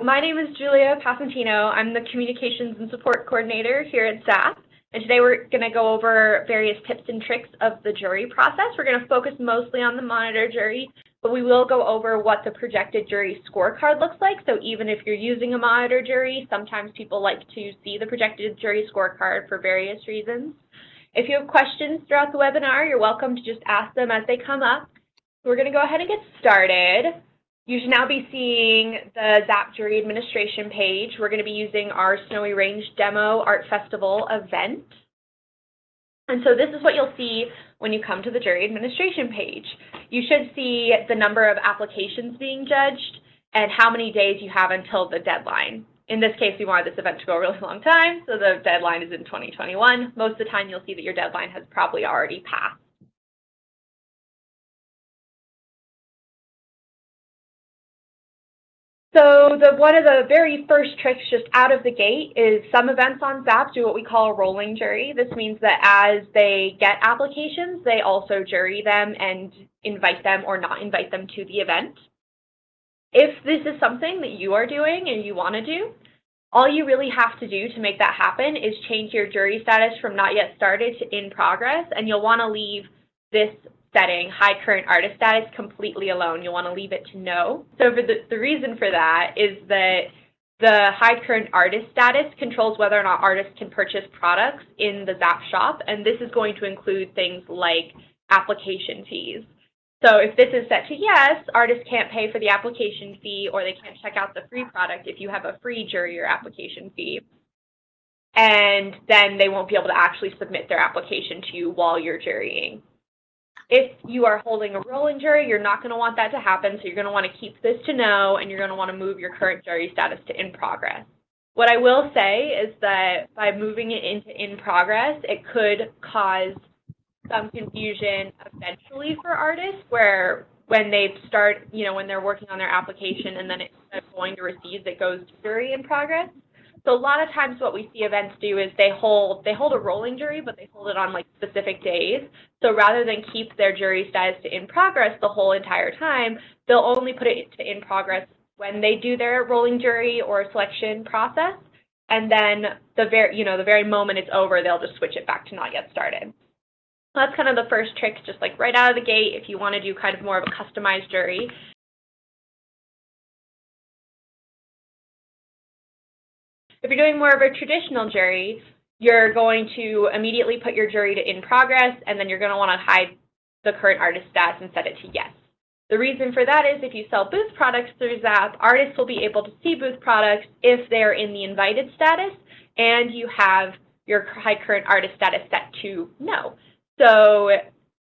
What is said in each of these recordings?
My name is Julia Passantino. I'm the Communications and Support Coordinator here at ZAPP. And today we're going to go over various tips and tricks of the jury process. We're going to focus mostly on the monitor jury, but we will go over what the projected jury scorecard looks like. So even if you're using a monitor jury, sometimes people like to see the projected jury scorecard for various reasons. If you have questions throughout the webinar, you're welcome to just ask them as they come up. We're going to go ahead and get started. You should now be seeing the ZAPP Jury Administration page. We're going to be using our Snowy Range Demo Art Festival event. And so this is what you'll see when you come to the Jury Administration page. You should see the number of applications being judged and how many days you have until the deadline. In this case, we wanted this event to go a really long time, so the deadline is in 2021. Most of the time, you'll see that your deadline has probably already passed. So one of the very first tricks just out of the gate is some events on ZAPP do what we call a rolling jury. This means that as they get applications, they also jury them and invite them or not invite them to the event. If this is something that you are doing and you want to do, all you really have to do to make that happen is change your jury status from not yet started to in progress, and you'll want to leave this setting, high current artist status, completely alone. You'll want to leave it to no. So for the reason for that is that the high current artist status controls whether or not artists can purchase products in the ZAPP shop, and this is going to include things like application fees. So if this is set to yes, artists can't pay for the application fee, or they can't check out the free product if you have a free jury or application fee. And then they won't be able to actually submit their application to you while you're jurying. If you are holding a rolling jury, you're not going to want that to happen, so you're going to want to keep this to no, and you're going to want to move your current jury status to in progress. What I will say is that by moving it into in progress, it could cause some confusion eventually for artists, where when they start, when they're working on their application and then it's going to receive, it goes to jury in progress. So a lot of times what we see events do is they hold a rolling jury, but they hold it on like specific days. So rather than keep their jury status to in progress the whole entire time, they'll only put it to in progress when they do their rolling jury or selection process. And then the very moment it's over, they'll just switch it back to not yet started. So that's kind of the first trick, just like right out of the gate, if you want to do kind of more of a customized jury. If you're doing more of a traditional jury, you're going to immediately put your jury to in progress, and then you're going to want to hide the current artist status and set it to yes. The reason for that is if you sell booth products through ZAPP, artists will be able to see booth products if they're in the invited status and you have your high current artist status set to no. So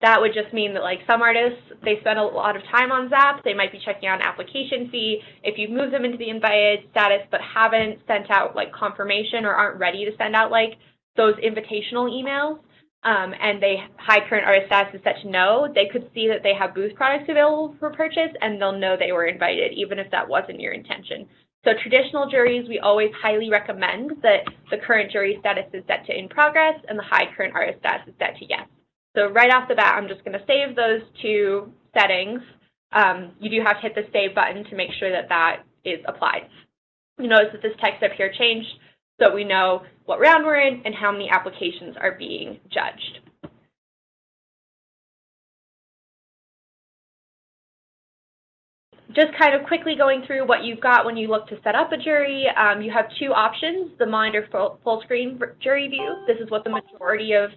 that would just mean that like some artists, they spend a lot of time on ZAPP, they might be checking out an application fee. If you move them into the invited status but haven't sent out like confirmation or aren't ready to send out like those invitational emails, and they high current artist status is set to no, they could see that they have booth products available for purchase and they'll know they were invited, even if that wasn't your intention. So traditional juries, we always highly recommend that the current jury status is set to in progress and the high current artist status is set to yes. So right off the bat, I'm just going to save those two settings. You do have to hit the save button to make sure that that is applied. You notice that this text up here changed, so we know what round we're in and how many applications are being judged. Just kind of quickly going through what you've got when you look to set up a jury, you have two options: the Monitor full screen jury view. This is what the majority of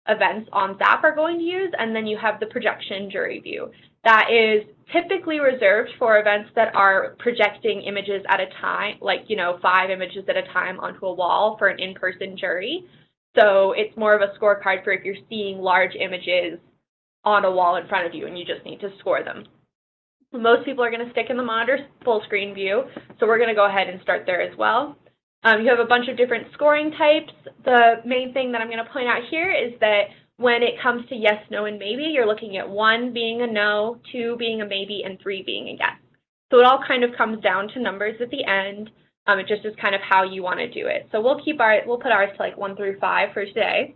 events on ZAPP are going to use, and then you have the projection jury view. That is typically reserved for events that are projecting images at a time, like 5 images at a time onto a wall for an in-person jury. So it's more of a scorecard for if you're seeing large images on a wall in front of you and you just need to score them. Most people are going to stick in the monitor full screen view, so we're going to go ahead and start there as well. You have a bunch of different scoring types. The main thing that I'm going to point out here is that when it comes to yes, no, and maybe, you're looking at 1 being a no, 2 being a maybe, and 3 being a yes. So it all kind of comes down to numbers at the end. It just is kind of how you want to do it. So we'll put ours to like 1 through 5 for today.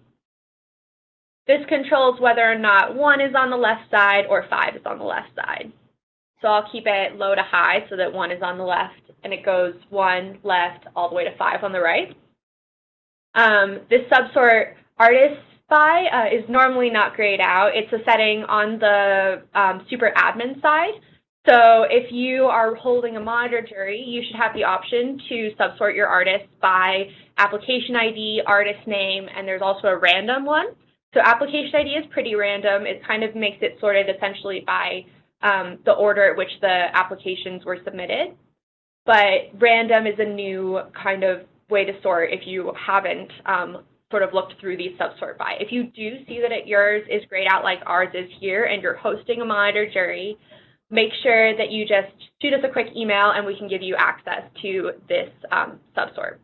This controls whether or not 1 is on the left side or 5 is on the left side. So I'll keep it low to high so that 1 is on the left and it goes 1 left all the way to 5 on the right. This subsort artist by is normally not grayed out. It's a setting on the super admin side. So if you are holding a monitor jury, you should have the option to subsort your artists by application ID, artist name, and there's also a random one. So application ID is pretty random. It kind of makes it sorted essentially by the order at which the applications were submitted. But random is a new kind of way to sort if you haven't sort of looked through these subsort by. If you do see that yours is grayed out like ours is here and you're hosting a monitor jury, make sure that you just shoot us a quick email and we can give you access to this subsort.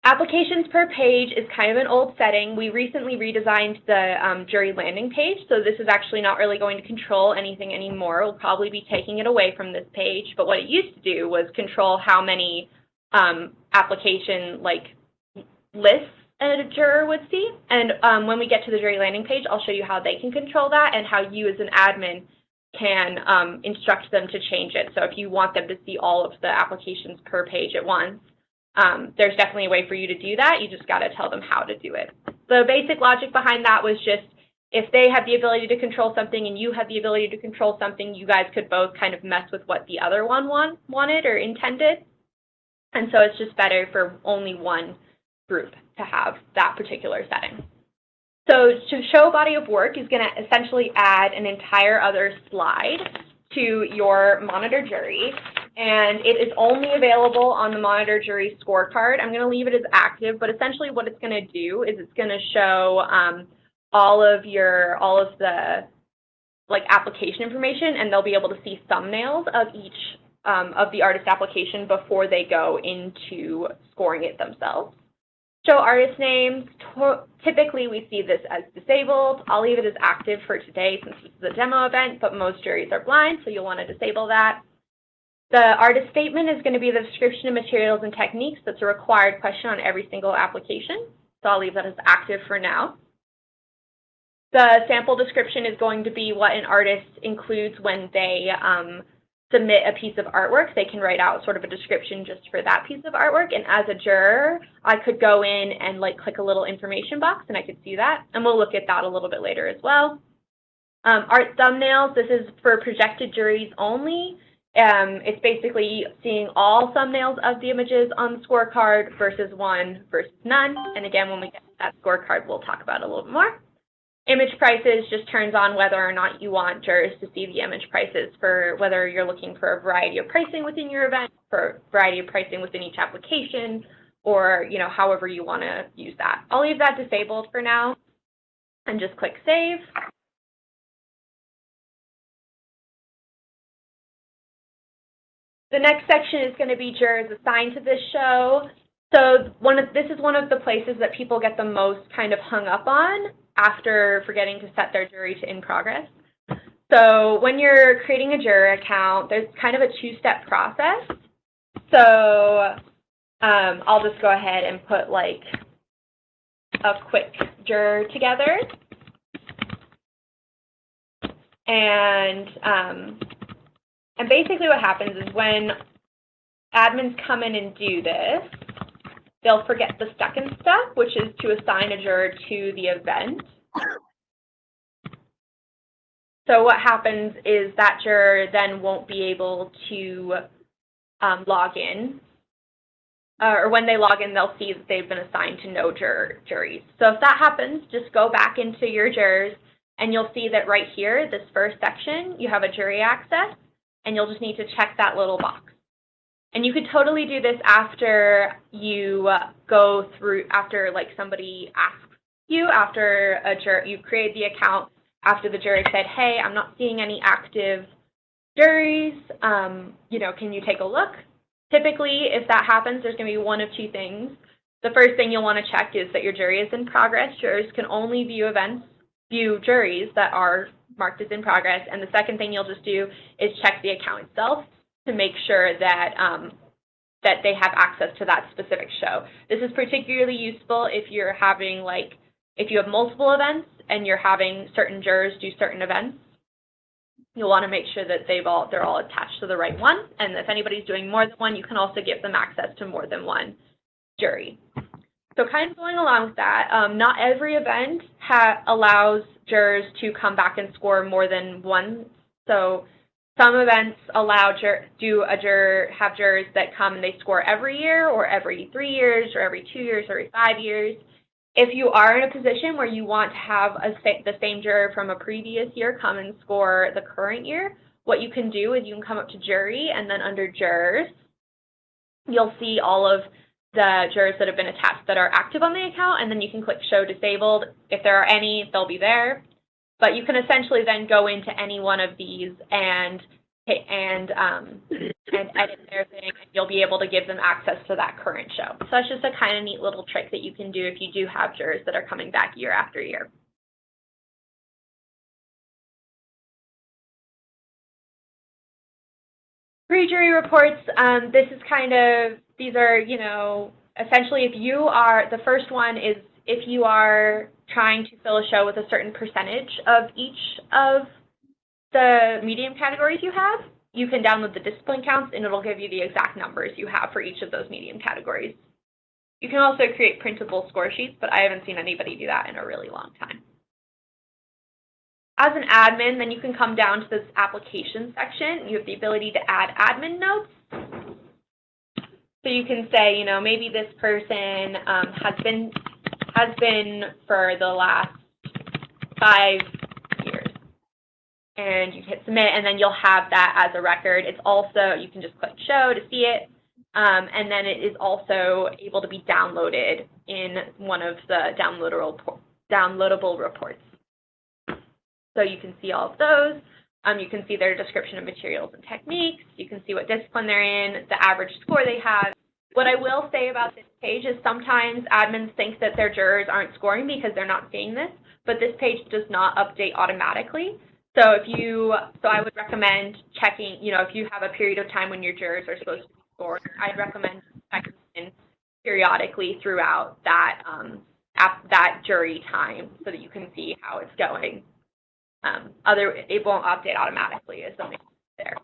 Applications per page is kind of an old setting. We recently redesigned the jury landing page, so this is actually not really going to control anything anymore. We'll probably be taking it away from this page, but what it used to do was control how many application lists a juror would see. And when we get to the jury landing page, I'll show you how they can control that and how you as an admin can instruct them to change it. So if you want them to see all of the applications per page at once, there's definitely a way for you to do that. You just got to tell them how to do it. The basic logic behind that was just if they have the ability to control something and you have the ability to control something, you guys could both kind of mess with what the other one wanted or intended. And so it's just better for only one group to have that particular setting. So to show body of work is going to essentially add an entire other slide to your monitor jury, and it is only available on the Monitor Jury Scorecard. I'm going to leave it as active, but essentially what it's going to do is it's going to show all of the application information, and they'll be able to see thumbnails of each of the artist application before they go into scoring it themselves. Show artist names. Typically, we see this as disabled. I'll leave it as active for today since this is a demo event, but most juries are blind, so you'll want to disable that. The artist statement is going to be the description of materials and techniques. That's a required question on every single application, so I'll leave that as active for now. The sample description is going to be what an artist includes when they submit a piece of artwork. They can write out sort of a description just for that piece of artwork. And as a juror, I could go in and click a little information box and I could see that. And we'll look at that a little bit later as well. Art thumbnails, this is for projected juries only. It's basically seeing all thumbnails of the images on the scorecard versus one versus none. And again, when we get to that scorecard, we'll talk about it a little bit more. Image prices just turns on whether or not you want jurors to see the image prices for whether you're looking for a variety of pricing within your event, for a variety of pricing within each application, or however you want to use that. I'll leave that disabled for now and just click Save. The next section is going to be jurors assigned to this show. So this is one of the places that people get the most kind of hung up on after forgetting to set their jury to in progress. So when you're creating a juror account, there's kind of a two-step process. So I'll just go ahead and put a quick juror together. And basically what happens is when admins come in and do this, they'll forget the second step, which is to assign a juror to the event. So what happens is that juror then won't be able to log in. Or when they log in, they'll see that they've been assigned to no juries. So if that happens, just go back into your jurors, and you'll see that right here, this first section, you have a jury access, and you'll just need to check that little box. And you could totally do this after you go through, after like somebody asks you, after a juror, you create the account, after the jury said, hey, I'm not seeing any active juries, you know, can you take a look? Typically, if that happens, there's going to be one of two things. The first thing you'll want to check is that your jury is in progress. Jurors can only view juries that are marked as in progress. And the second thing you'll just do is check the account itself to make sure that that they have access to that specific show. This is particularly useful if you're having, if you have multiple events and you're having certain jurors do certain events. You'll want to make sure that they're all attached to the right one, and if anybody's doing more than one, you can also give them access to more than one jury. So kind of going along with that, not every event allows jurors to come back and score more than one. So some events allow have jurors that come and they score every year or every 3 years or every 2 years or every 5 years. If you are in a position where you want to have the same juror from a previous year come and score the current year, what you can do is you can come up to jury, and then under jurors, you'll see all of the jurors that have been attached that are active on the account, and then you can click show disabled. If there are any, they'll be there. But you can essentially then go into any one of these and edit their thing, and you'll be able to give them access to that current show. So that's just a kind of neat little trick that you can do if you do have jurors that are coming back year after year. Pre-jury reports, these are, essentially if you are, the first one is if you are trying to fill a show with a certain percentage of each of the medium categories you have, you can download the discipline counts, and it'll give you the exact numbers you have for each of those medium categories. You can also create printable score sheets, but I haven't seen anybody do that in a really long time. As an admin, then you can come down to this application section. You have the ability to add admin notes. So you can say, maybe this person has been for the last 5 years. And you hit submit, and then you'll have that as a record. It's also, you can just click show to see it, and then it is also able to be downloaded in one of the downloadable reports. So you can see all of those. You can see their description of materials and techniques. You can see what discipline they're in, the average score they have. What I will say about this page is sometimes admins think that their jurors aren't scoring because they're not seeing this, but this page does not update automatically. So I would recommend checking, if you have a period of time when your jurors are supposed to be scored, I'd recommend checking in periodically throughout that that jury time so that you can see how it's going. It won't update automatically as something there.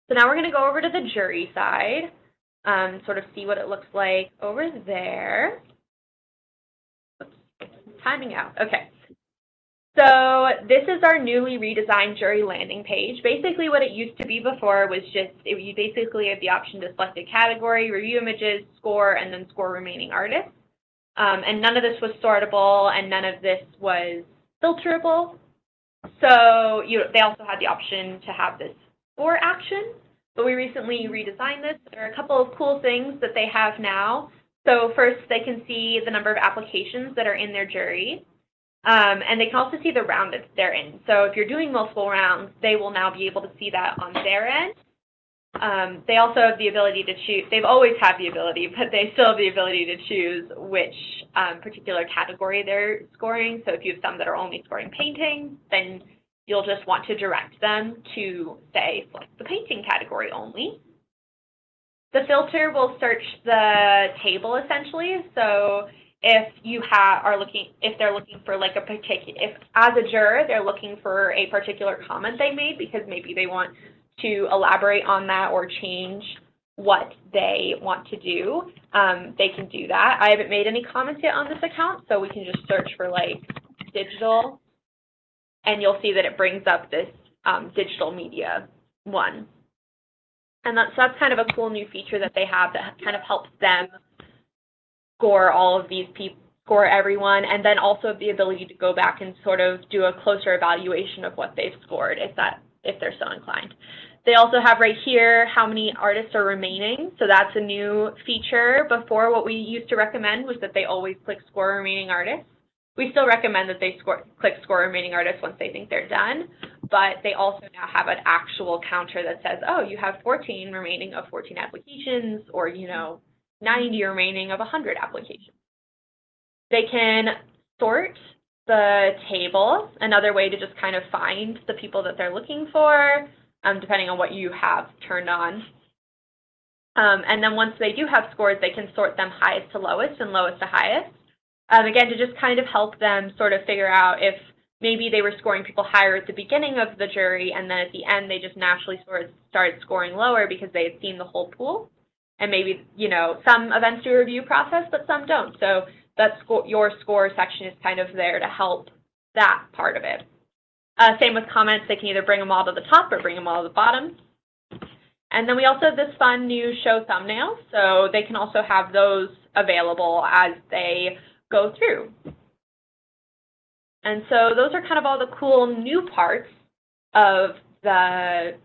So now we're going to go over to the jury side, sort of see what it looks like over there. Timing out. Okay. So this is our newly redesigned jury landing page. Basically what it used to be before was you basically had the option to select a category, review images, score, and then score remaining artists. And none of this was sortable, and none of this was filterable. So they also had the option to have this score action, but we recently redesigned this. There are a couple of cool things that they have now. So first, they can see the number of applications that are in their jury, and they can also see the round that they're in. So if you're doing multiple rounds, they will now be able to see that on their end. They also have the ability to choose. They've always had the ability, but they still have the ability to choose which particular category they're scoring. So if you have some that are only scoring painting, then you'll just want to direct them to, say, select the painting category only. The filter will search the table essentially. So if they're looking for like if as a juror they're looking for a particular comment they made because maybe they want to elaborate on that or change what they want to do, they can do that. I haven't made any comments yet on this account, so we can just search for like digital, and you'll see that it brings up this digital media one. And that's kind of a cool new feature that they have that kind of helps them score all of these people, score everyone, and then also the ability to go back and sort of do a closer evaluation of what they've scored if they're so inclined. They also have right here how many artists are remaining. So that's a new feature. Before, what we used to recommend was that they always click score remaining artists. We still recommend that they click score remaining artists once they think they're done, but they also now have an actual counter that says, oh, you have 14 remaining of 14 applications, or 90 remaining of 100 applications. They can sort the table, another way to just kind of find the people that they're looking for, depending on what you have turned on. And then once they do have scores, they can sort them highest to lowest and lowest to highest. Again, to just kind of help them sort of figure out if maybe they were scoring people higher at the beginning of the jury, and then at the end they just naturally started scoring lower because they had seen the whole pool. And maybe, you know, some events do a review process, but some don't. So that your score section is kind of there to help that part of it. Same with comments. They can either bring them all to the top or bring them all to the bottom. And then we also have this fun new show thumbnail, so they can also have those available as they go through. And so those are kind of all the cool new parts of the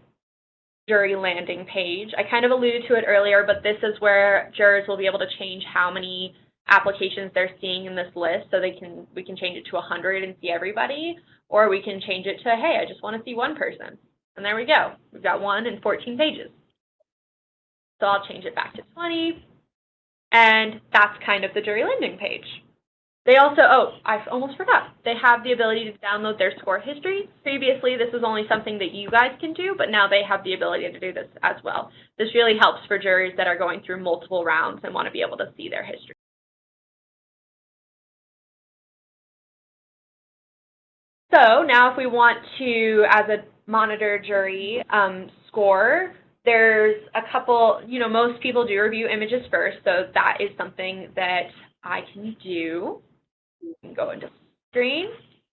jury landing page. I kind of alluded to it earlier, but this is where jurors will be able to change how many applications they're seeing in this list. So we can change it to 100 and see everybody, or we can change it to, hey, I just want to see one person. And there we go. We've got 1 and 14 pages. So I'll change it back to 20. And that's kind of the jury landing page. They also, oh, I almost forgot, they have the ability to download their score history. Previously, this was only something that you guys can do, but now they have the ability to do this as well. This really helps for jurors that are going through multiple rounds and want to be able to see their history. So now if we want to, as a monitor jury, score, there's a couple, you know, most people do review images first, so that is something that I can do. You can go into screen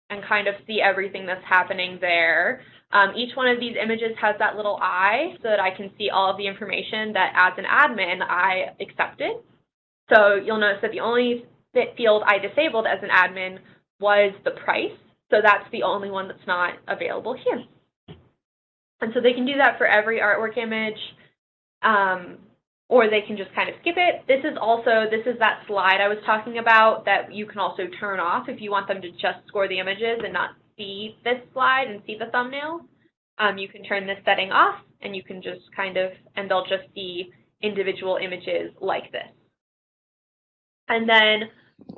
and kind of see everything that's happening there. Each one of these images has that little eye so that I can see all of the information that as an admin I accepted. So you'll notice that the only field I disabled as an admin was the price. So that's the only one that's not available here. And so they can do that for every artwork image, or they can just kind of skip it. This is that slide I was talking about that you can also turn off if you want them to just score the images and not see this slide and see the thumbnail. You can turn this setting off, and you can just kind of, and they'll just see individual images like this. And then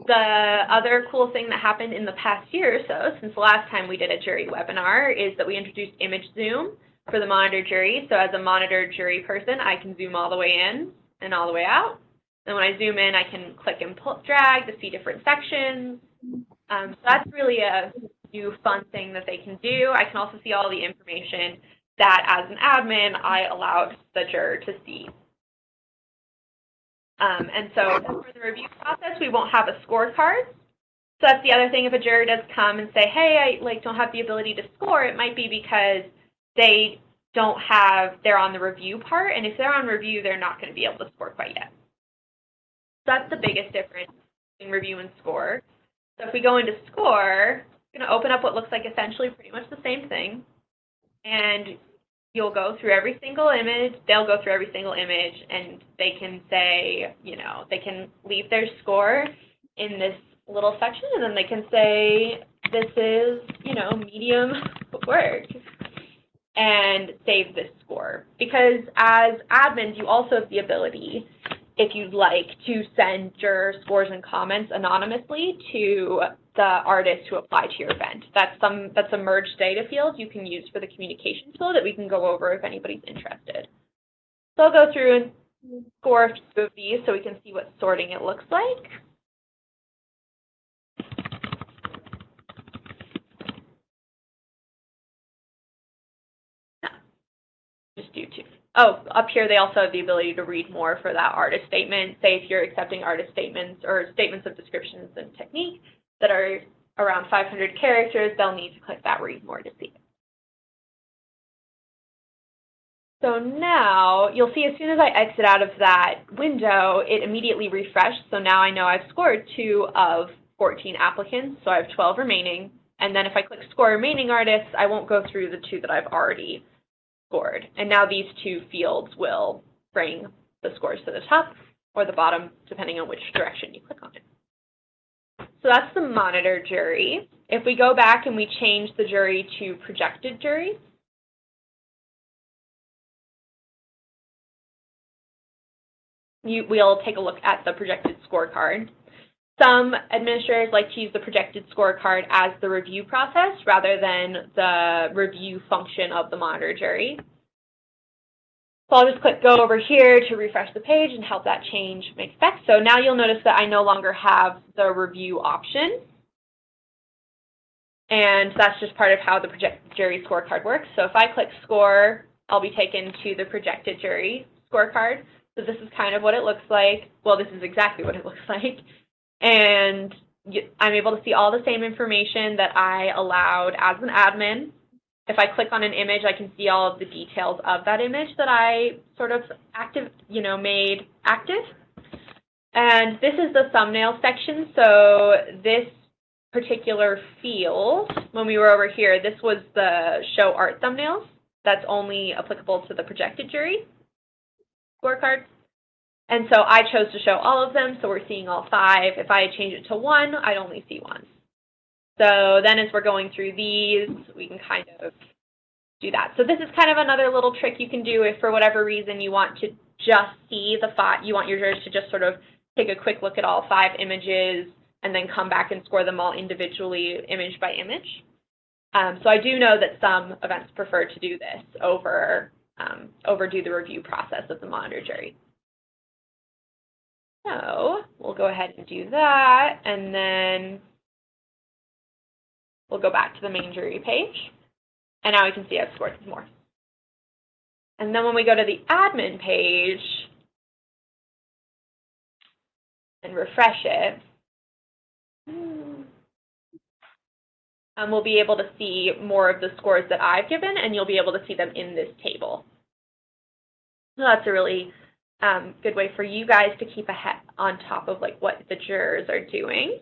the other cool thing that happened in the past year or so, since the last time we did a jury webinar, is that we introduced image zoom for the monitor jury. So as a monitor jury person, I can zoom all the way in and all the way out. And when I zoom in, I can click and drag to see different sections. So that's really a new fun thing that they can do. I can also see all the information that as an admin, I allowed the juror to see. And so for the review process, we won't have a scorecard. So that's the other thing. If a juror does come and say, hey, I don't have the ability to score, it might be because they they're on the review part. And if they're on review, they're not going to be able to score quite yet. So that's the biggest difference between review and score. So if we go into score, I'm going to open up what looks like essentially pretty much the same thing. And you'll go through every single image, they'll go through every single image, and they can say, you know, they can leave their score in this little section, and then they can say, this is, you know, medium work, and save this score. Because as admins, you also have the ability, if you'd like, to send juror scores and comments anonymously to the artist who applied to your event. That's a merged data field you can use for the communication tool that we can go over if anybody's interested. So I'll go through and score a few of these so we can see what sorting it looks like. Just do two. Oh, up here they also have the ability to read more for that artist statement. Say if you're accepting artist statements or statements of descriptions and technique that are around 500 characters, they'll need to click that read more to see it. So now you'll see as soon as I exit out of that window, it immediately refreshed. So now I know I've scored 2 of 14 applicants, so I have 12 remaining. And then if I click score remaining artists, I won't go through the 2 that I've already scored. And now these 2 fields will bring the scores to the top or the bottom, depending on which direction you click on it. So that's the monitor jury. If we go back and we change the jury to projected juries, we'll take a look at the projected scorecard. Some administrators like to use the projected scorecard as the review process rather than the review function of the monitor jury. So I'll just go over here to refresh the page and help that change make effect. So now you'll notice that I no longer have the review option. And that's just part of how the Projected Jury Scorecard works. So if I click Score, I'll be taken to the Projected Jury Scorecard. So this is kind of what it looks like. Well, this is exactly what it looks like. And I'm able to see all the same information that I allowed as an admin. If I click on an image, I can see all of the details of that image that I sort of made active. And this is the thumbnail section. So this particular field, when we were over here, this was the show art thumbnails. That's only applicable to the Projected Jury Scorecard. And so I chose to show all of them, so we're seeing all 5. If I change it to 1, I'd only see 1. So then as we're going through these, we can kind of do that. So this is kind of another little trick you can do if for whatever reason you want to just see the 5, you want your jurors to just sort of take a quick look at all 5 images and then come back and score them all individually, image by image. So I do know that some events prefer to do this over do the review process of the monitor jury. So we'll go ahead and do that, and then we'll go back to the main jury page. And now we can see I've scored more. And then when we go to the admin page and refresh it, we'll be able to see more of the scores that I've given, and you'll be able to see them in this table. So that's a really good way for you guys to keep on top of like what the jurors are doing.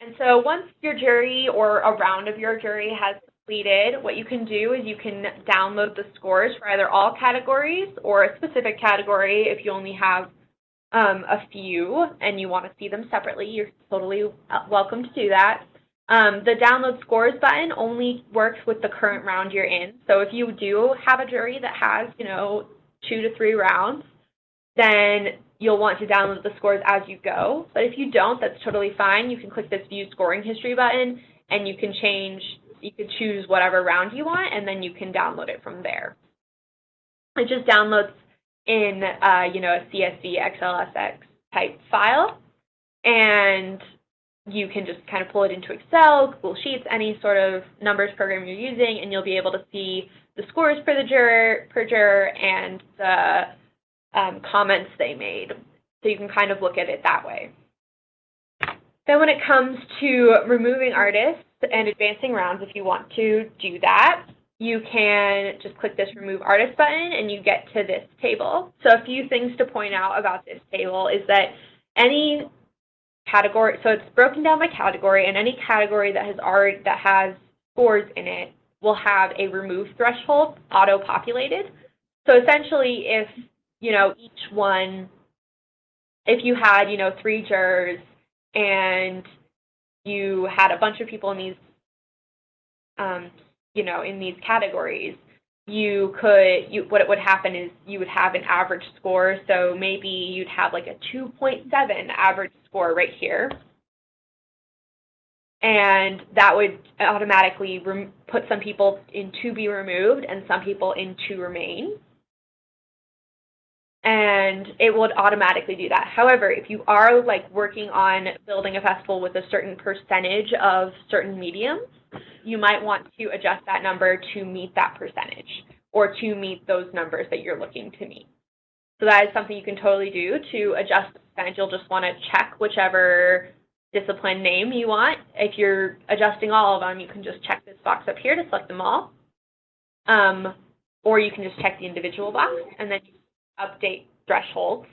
And so once your jury or a round of your jury has completed, what you can do is you can download the scores for either all categories or a specific category. If you only have a few and you want to see them separately, you're totally welcome to do that. The download scores button only works with the current round you're in. So if you do have a jury that has, 2 to 3 rounds, then you'll want to download the scores as you go. But if you don't, that's totally fine. You can click this View Scoring History button, and you can choose whatever round you want, and then you can download it from there. It just downloads in, a CSV, XLSX type file, and you can just kind of pull it into Excel, Google Sheets, any sort of numbers program you're using, and you'll be able to see the scores per juror, and the comments they made. So you can kind of look at it that way. Then when it comes to removing artists and advancing rounds, if you want to do that, you can just click this Remove Artist button and you get to this table. So a few things to point out about this table is that any category, so it's broken down by category, and any category that has scores in it will have a remove threshold auto-populated. So essentially, if each one, if you had 3 jurors and you had a bunch of people in these in these categories, what would happen is you would have an average score. So maybe you'd have like a 2.7 average score right here. And that would automatically put some people in to be removed and some people in to remain. And it would automatically do that. However, if you are like working on building a festival with a certain percentage of certain mediums, you might want to adjust that number to meet that percentage or to meet those numbers that you're looking to meet. So that is something you can totally do to adjust the percentage. You'll just want to check whichever discipline name you want. If you're adjusting all of them, you can just check this box up here to select them all. Or you can just check the individual box and then you update thresholds.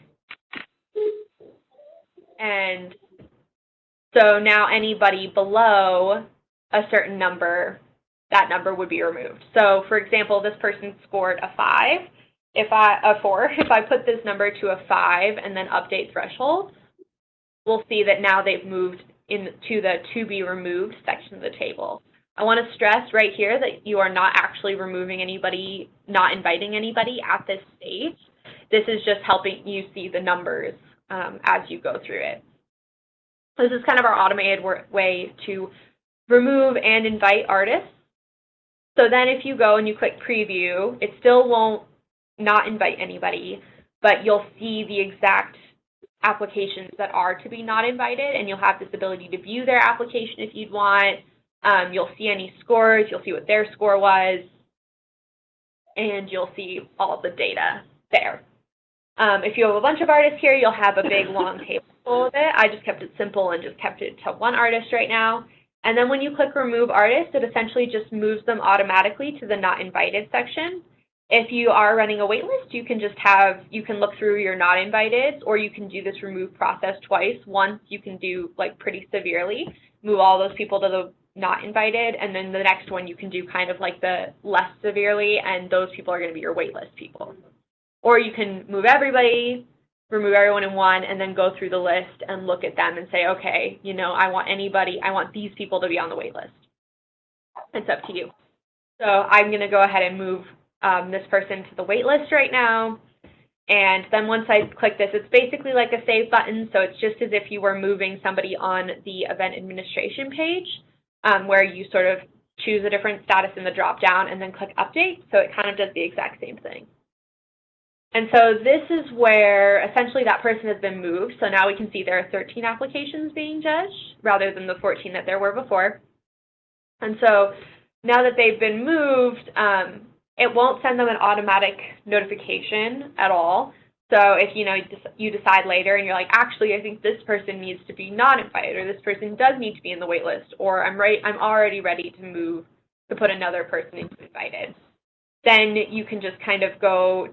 And so now anybody below a certain number, that number would be removed. So for example, this person scored a 4. If I put this number to a 5 and then update thresholds, we'll see that now they've moved into the to be removed section of the table. I want to stress right here that you are not actually removing anybody, not inviting anybody at this stage. This is just helping you see the numbers as you go through it. This is kind of our automated way to remove and invite artists So then if you go and you click preview, it still won't not invite anybody, but you'll see the exact applications that are to be not invited, and you'll have this ability to view their application if you'd want. You'll see any scores, you'll see what their score was, and you'll see all the data there. If you have a bunch of artists here, you'll have a big long table full of it. I just kept it simple and just kept it to one artist right now. And then when you click remove artist, it essentially just moves them automatically to the not invited section. If you are running a waitlist, you can look through your not invited, or you can do this remove process twice. Once you can do like pretty severely, move all those people to the not invited, and then the next one you can do kind of like the less severely, and those people are going to be your waitlist people. Or you can move everybody, remove everyone in one, and then go through the list and look at them and say, okay, you know, I want these people to be on the wait list. It's up to you. So I'm going to go ahead and move this person to the wait list right now. And then once I click this, it's basically like a save button. So it's just as if you were moving somebody on the event administration page, where you sort of choose a different status in the drop down and then click update. So it kind of does the exact same thing. And so this is where essentially that person has been moved. So now we can see there are 13 applications being judged rather than the 14 that there were before. And so now that they've been moved, it won't send them an automatic notification at all. So if you decide later and you're like, actually, I think this person needs to be not invited, or this person does need to be in the wait list, or I'm already ready to put another person into invited, then you can just kind of go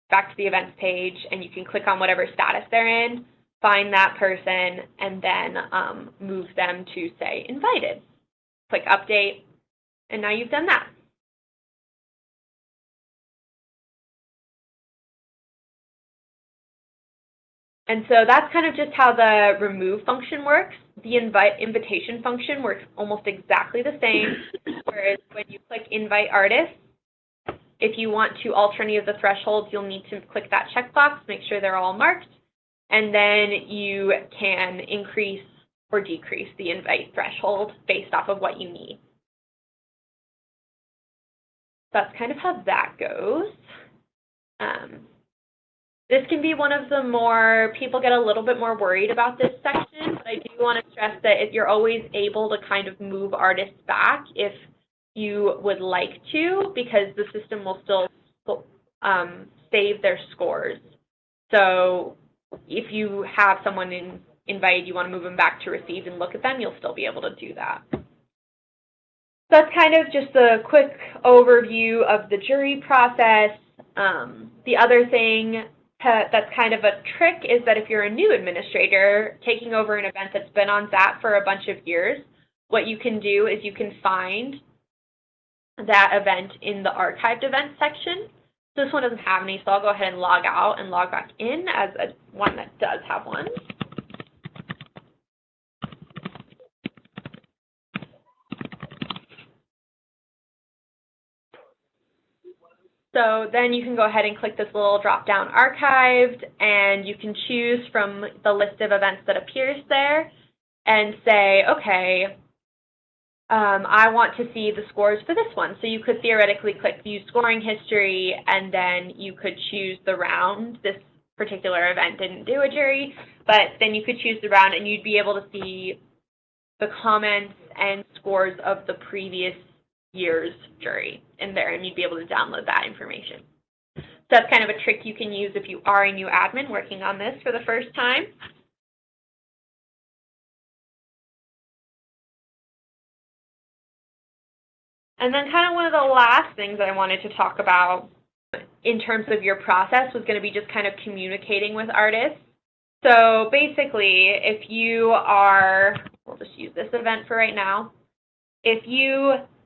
back to the events page, and you can click on whatever status they're in, find that person, and then move them to, say, invited. Click update, and now you've done that. And so that's kind of just how the remove function works. The invitation function works almost exactly the same, whereas when you click invite artists, if you want to alter any of the thresholds, you'll need to click that checkbox, make sure they're all marked, and then you can increase or decrease the invite threshold based off of what you need. That's kind of how that goes. This can be one of the more, people get a little bit more worried about this section, but I do want to stress that if you're always able to kind of move artists back if you would like to, because the system will still save their scores. So if you have someone invited, you want to move them back to receive and look at them, you'll still be able to do that. So that's kind of just a quick overview of the jury process. The other thing that's kind of a trick is that if you're a new administrator taking over an event that's been on ZAPP for a bunch of years, what you can do is you can find that event in the archived events section. This one doesn't have any, so I'll go ahead and log out and log back in as one that does have one. So then you can go ahead and click this little drop-down archived, and you can choose from the list of events that appears there and say, okay, I want to see the scores for this one. So you could theoretically click view scoring history, and then you could choose the round. This particular event didn't do a jury, but then you could choose the round, and you'd be able to see the comments and scores of the previous year's jury in there, and you'd be able to download that information. So that's kind of a trick you can use if you are a new admin working on this for the first time. And then kind of one of the last things that I wanted to talk about in terms of your process was going to be just kind of communicating with artists. So basically, if you are, we'll just use this event for right now.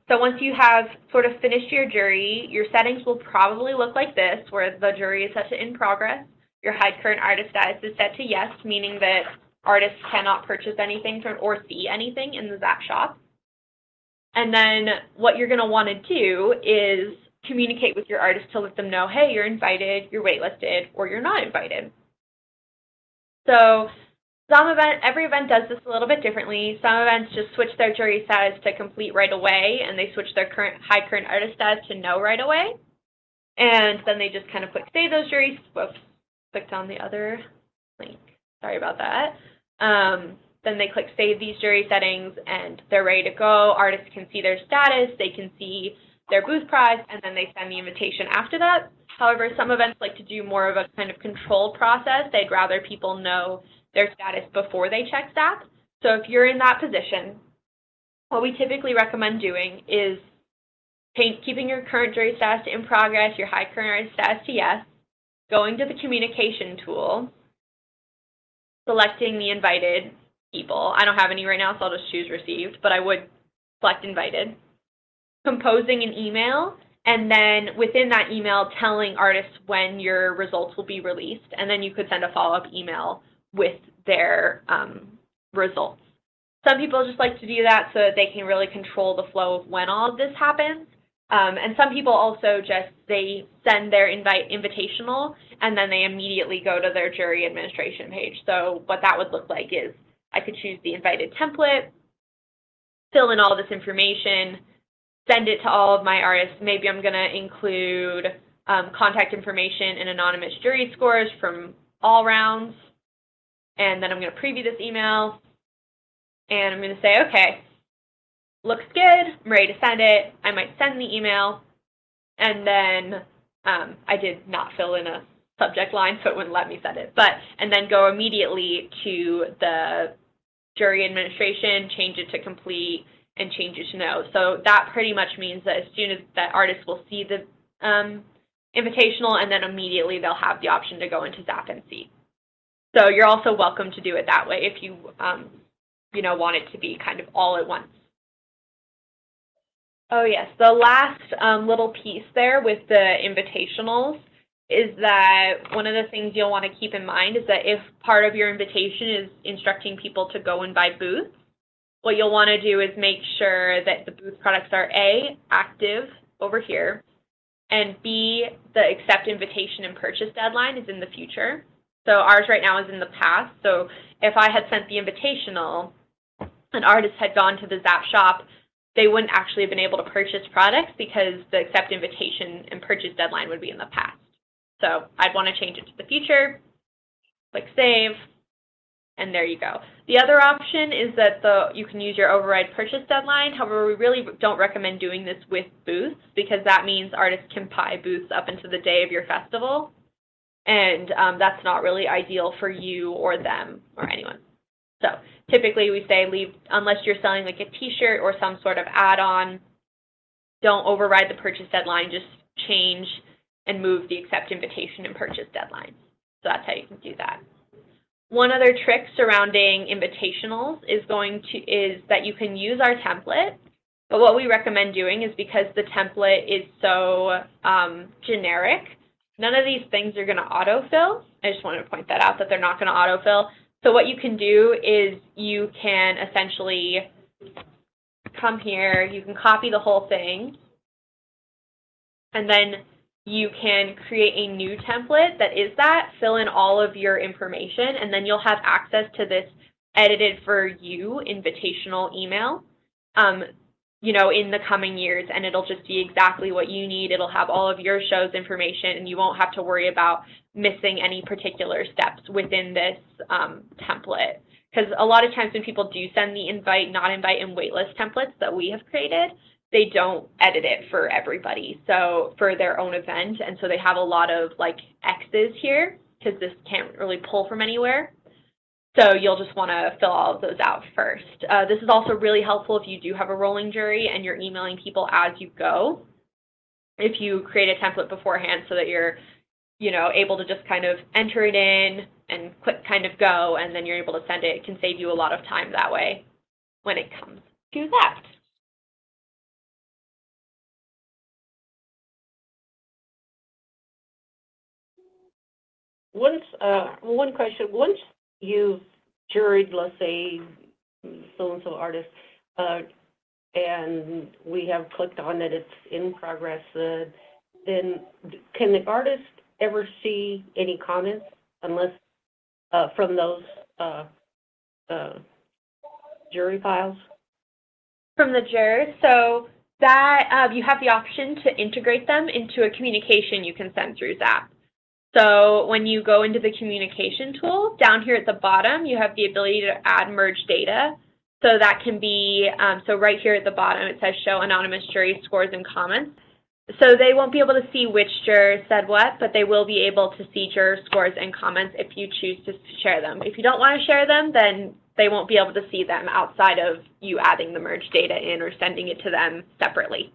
So once you have sort of finished your jury, your settings will probably look like this, where the jury is set to in progress. Your hide current artist status is set to yes, meaning that artists cannot purchase anything or see anything in the ZAPP shop. And then what you're going to want to do is communicate with your artist to let them know, hey, you're invited, you're waitlisted, or you're not invited. So Every event does this a little bit differently. Some events just switch their jury status to complete right away, and they switch their high current artist status to no right away. And then they just kind of click save those juries. Whoops, clicked on the other link. Sorry about that. Then they click save these jury settings, and they're ready to go. Artists can see their status, they can see their booth prize, and then they send the invitation after that. However, some events like to do more of a kind of controlled process. They'd rather people know their status before they check ZAPP. So if you're in that position, what we typically recommend doing is keeping your current jury status to in progress, your high current status to yes, going to the communication tool, selecting the invited people. I don't have any right now, so I'll just choose received, but I would select invited. Composing an email, and then within that email telling artists when your results will be released, and then you could send a follow-up email with their results. Some people just like to do that so that they can really control the flow of when all of this happens. And some people also they send their invitational, and then they immediately go to their jury administration page. So what that would look like is I could choose the invited template, fill in all this information, send it to all of my artists. Maybe I'm going to include contact information and anonymous jury scores from all rounds. And then I'm going to preview this email, and I'm going to say, okay, looks good, I'm ready to send it. I might send the email, and then I did not fill in a subject line, so it wouldn't let me send it. And then go immediately to the jury administration, change it to complete, and change it to no. So that pretty much means that as soon as that artist will see the invitational, and then immediately they'll have the option to go into ZAPP and see. So you're also welcome to do it that way if you, want it to be kind of all at once. Oh, yes. The last little piece there with the invitationals is that one of the things you'll want to keep in mind is that if part of your invitation is instructing people to go and buy booths, what you'll want to do is make sure that the booth products are A, active over here, and B, the accept invitation and purchase deadline is in the future. So ours right now is in the past. So if I had sent the invitational, an artist had gone to the ZAPP shop, they wouldn't actually have been able to purchase products because the accept invitation and purchase deadline would be in the past. So I'd want to change it to the future, click save, and there you go. The other option is that you can use your override purchase deadline. However, we really don't recommend doing this with booths because that means artists can buy booths up into the day of your festival. And that's not really ideal for you or them or anyone. So typically we say unless you're selling like a t-shirt or some sort of add-on, don't override the purchase deadline, just change and move the accept invitation and purchase deadline. So that's how you can do that. One other trick surrounding invitationals is that you can use our template, but what we recommend doing is because the template is so generic, none of these things are going to autofill. I just wanted to point that out, that they're not going to autofill. So what you can do is you can essentially come here, you can copy the whole thing, and then you can create a new template that is fill in all of your information, and then you'll have access to this edited for you invitational email. In the coming years, and it'll just be exactly what you need. It'll have all of your show's information, and you won't have to worry about missing any particular steps within this template. Because a lot of times when people do send the invite, not invite, and waitlist templates that we have created, they don't edit it for everybody, so for their own event, and so they have a lot of like X's here because this can't really pull from anywhere. So you'll just want to fill all of those out first. This is also really helpful if you do have a rolling jury and you're emailing people as you go. If you create a template beforehand so that you're, able to just kind of enter it in and click kind of go, and then you're able to send it. It can save you a lot of time that way when it comes to that. One question. Once you've juried, let's say, so-and-so artist, and we have clicked on that it's in progress, then can the artist ever see any comments unless from those jury files? From the jurors, so that you have the option to integrate them into a communication you can send through ZAPP. So when you go into the communication tool, down here at the bottom, you have the ability to add merge data. So that can be, so right here at the bottom, it says show anonymous jury scores and comments. So they won't be able to see which juror said what, but they will be able to see juror scores and comments if you choose to share them. If you don't want to share them, then they won't be able to see them outside of you adding the merge data in or sending it to them separately.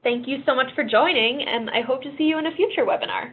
Thank you so much for joining, and I hope to see you in a future webinar.